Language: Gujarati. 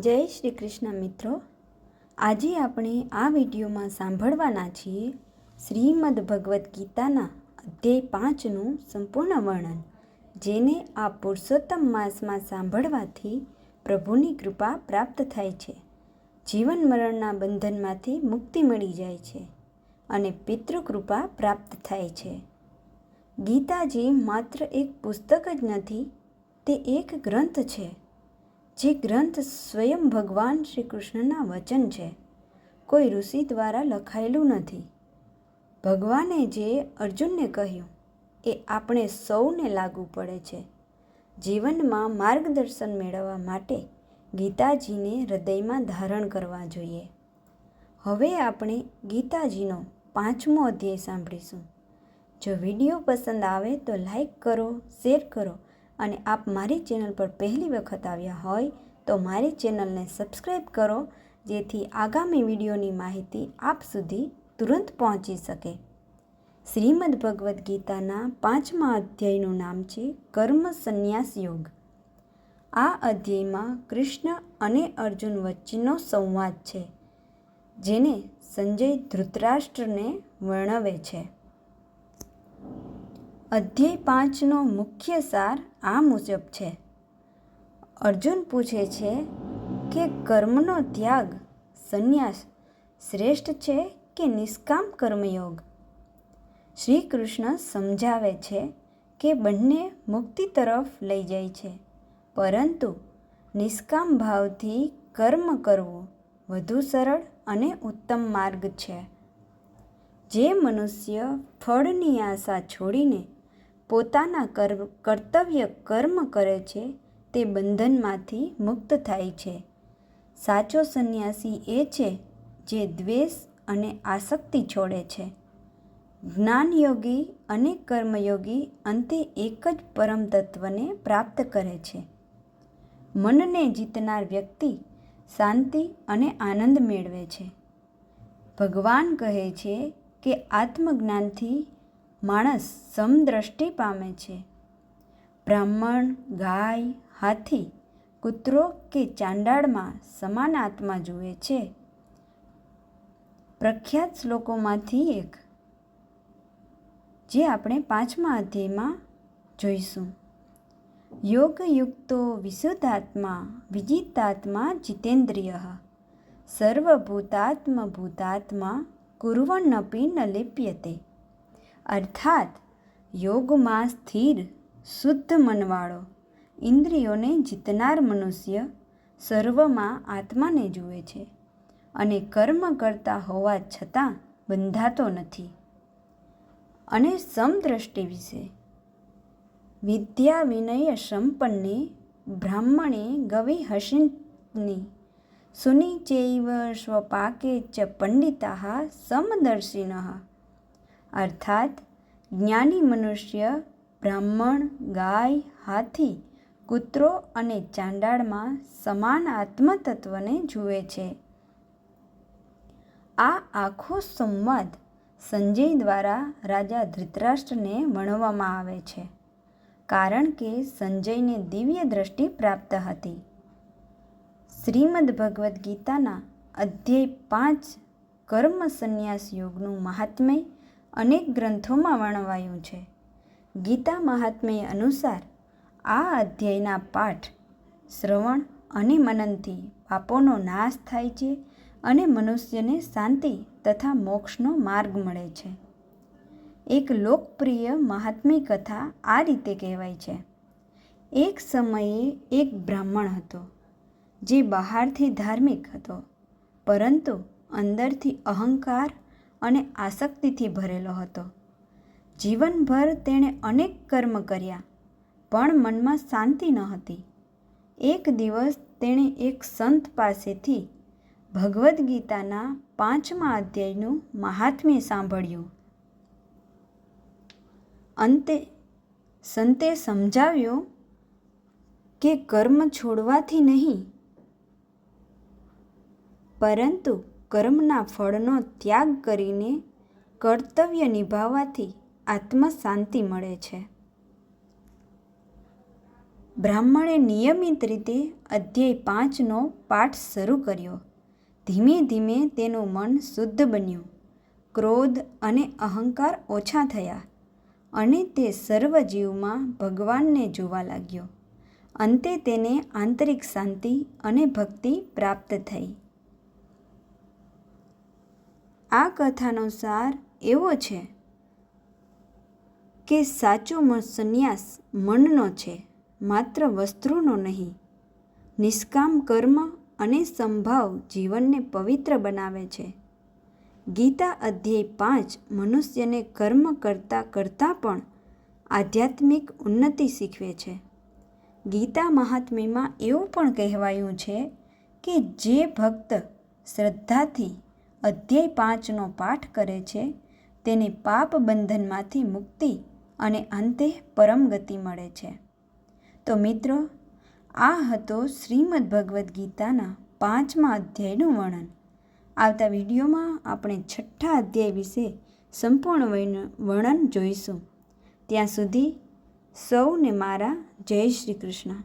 જય શ્રી કૃષ્ણ મિત્રો, આજે આપણે આ વિડીયોમાં સાંભળવાના છીએ શ્રીમદ ભગવદ્ ગીતાના અધ્યાય 5નું સંપૂર્ણ વર્ણન, જેને આ પુરુષોત્તમ માસમાં સાંભળવાથી પ્રભુની કૃપા પ્રાપ્ત થાય છે, જીવન મરણના બંધનમાંથી મુક્તિ મળી જાય છે અને પિતૃકૃપા પ્રાપ્ત થાય છે. ગીતાજી માત્ર એક પુસ્તક જ નથી, તે એક ગ્રંથ છે. જે ગ્રંથ સ્વયં ભગવાન શ્રી કૃષ્ણના વચન છે, કોઈ ઋષિ દ્વારા લખાયેલું નથી. ભગવાને જે અર્જુનને કહ્યું એ આપણે સૌને લાગુ પડે છે. જીવનમાં માર્ગદર્શન મેળવવા માટે ગીતાજીને હૃદયમાં ધારણ કરવા જોઈએ. હવે આપણે ગીતાજીનો 5મો અધ્યાય સાંભળીશું. જો વિડીયો પસંદ આવે તો લાઈક કરો, શેર કરો અને આપ મારી ચેનલ પર પહેલી વખત આવ્યા હોય તો મારી ચેનલને સબસ્ક્રાઈબ કરો, જેથી આગામી વિડીયોની માહિતી આપ સુધી તુરંત પહોંચી શકે. શ્રીમદ ભગવદ્ ગીતાના 5મા અધ્યાયનું નામ છે કર્મ સંન્યાસ યોગ. આ અધ્યાયમાં કૃષ્ણ અને અર્જુન વચ્ચેનો સંવાદ છે, જેને સંજય ધૃતરાષ્ટ્રને વર્ણવે છે. અધ્યાય 5નો મુખ્ય સાર આ મુજબ છે. અર્જુન પૂછે છે કે કર્મનો ત્યાગ, સંન્યાસ શ્રેષ્ઠ છે કે નિષ્કામ કર્મયોગ? શ્રી કૃષ્ણ સમજાવે છે કે બંને મુક્તિ તરફ લઈ જાય છે, પરંતુ નિષ્કામ ભાવથી કર્મ કરવું વધુ સરળ અને ઉત્તમ માર્ગ છે. જે મનુષ્ય ફળની આશા છોડીને પોતાના કર્તવ્ય કર્મ કરે છે, તે બંધનમાંથી મુક્ત થાય છે. સાચો સંન્યાસી એ છે જે દ્વેષ અને આસક્તિ છોડે છે. જ્ઞાનયોગી અને કર્મયોગી અંતે એક જ પરમ તત્વને પ્રાપ્ત કરે છે. મનને જીતનાર વ્યક્તિ શાંતિ અને આનંદ મેળવે છે. ભગવાન કહે છે કે આત્મજ્ઞાનથી માણસ સમદ્રષ્ટિ પામે છે. બ્રાહ્મણ, ગાય, હાથી, કૂતરો કે ચાંડાળમાં સમાન આત્મા જુએ છે. પ્રખ્યાત શ્લોકોમાંથી એક, જે આપણે 5મા અધ્યાયમાં જોઈશું. યોગયુક્તો વિશુદ્ધાત્મા વિજિતાત્મા જિતેન્દ્રિયઃ સર્વભૂતાત્મભૂતાત્મા કુર્વન્નપી ન લિપ્યતે. અર્થાત યોગમાં સ્થિર શુદ્ધ મનવાળો, ઇન્દ્રિયોને જીતનાર મનુષ્ય સર્વમાં આત્માને જુએ છે અને કર્મ કરતા હોવા છતાં બંધાતો નથી. અને સમદ્રષ્ટિ વિશે, વિદ્યા વિનય સંપન્ને બ્રાહ્મણે ગવિહસિની સુનિચૈવ સ્વપાકે ચ પંડિતાઃ સમદર્શિનઃ. અર્થાત જ્ઞાની મનુષ્ય બ્રાહ્મણ, ગાય, હાથી, કૂતરો અને ચાંડાળમાં સમાન આત્મતત્વને જુએ છે. આ આખો સંવાદ સંજય દ્વારા રાજા ધૃતરાષ્ટ્રને વર્ણવવામાં આવે છે, કારણ કે સંજયને દિવ્ય દ્રષ્ટિ પ્રાપ્ત હતી. શ્રીમદ ભગવદ્ ગીતાના અધ્યાય 5 કર્મ સંન્યાસ યોગનું મહાત્મ્ય અનેક ગ્રંથોમાં વર્ણવાયું છે. ગીતા મહાત્મ્ય અનુસાર આ અધ્યાયના પાઠ, શ્રવણ અને મનનથી પાપોનો નાશ થાય છે અને મનુષ્યને શાંતિ તથા મોક્ષનો માર્ગ મળે છે. એક લોકપ્રિય મહાત્મ્ય કથા આ રીતે કહેવાય છે. એક સમયે એક બ્રાહ્મણ હતો, જે બહારથી ધાર્મિક હતો, પરંતુ અંદરથી અહંકાર અને આસક્તિથી ભરેલો હતો. જીવનભર તેણે અનેક કર્મ કર્યા, પણ મનમાં શાંતિ ન હતી. એક દિવસ તેણે એક સંત પાસેથી ભગવદ્ ગીતાના 5મા અધ્યાયનું મહાત્મ્ય સાંભળ્યું. અંતે સંતે સમજાવ્યું કે કર્મ છોડવાથી નહીં, પરંતુ કર્મના ફળનો ત્યાગ કરીને કર્તવ્ય નિભાવવાથી આત્મ શાંતિ મળે છે. બ્રાહ્મણે નિયમિત રીતે અધ્યાય 5નો પાઠ શરૂ કર્યો. ધીમે ધીમે તેનું મન શુદ્ધ બન્યું, ક્રોધ અને અહંકાર ઓછા થયા અને તે સર્વ જીવમાં ભગવાનને જોવા લાગ્યો. અંતે તેને આંતરિક શાંતિ અને ભક્તિ પ્રાપ્ત થઈ. આ કથાનો સાર એવો છે કે સાચો સંન્યાસ મનનો છે, માત્ર વસ્ત્રોનો નહીં. નિષ્કામ કર્મ અને સંભાવ જીવનને પવિત્ર બનાવે છે. ગીતા અધ્યાય 5 મનુષ્યને કર્મ કરતાં કરતાં પણ આધ્યાત્મિક ઉન્નતિ શીખવે છે. ગીતા મહાત્મ્યમાં એવું પણ કહેવાયું છે કે જે ભક્ત શ્રદ્ધાથી અધ્યાય 5નો પાઠ કરે છે તેને પાપ બંધનમાંથી મુક્તિ અને અંતે પરમ ગતિ મળે છે. તો મિત્રો, આ હતો શ્રીમદ્ ભગવદ્ ગીતાના 5મા અધ્યાયનું વર્ણન. આવતા વિડીયોમાં આપણે 6ઠ્ઠા અધ્યાય વિશે સંપૂર્ણ વર્ણન જોઈશું. ત્યાં સુધી સૌને મારા જય શ્રી કૃષ્ણ.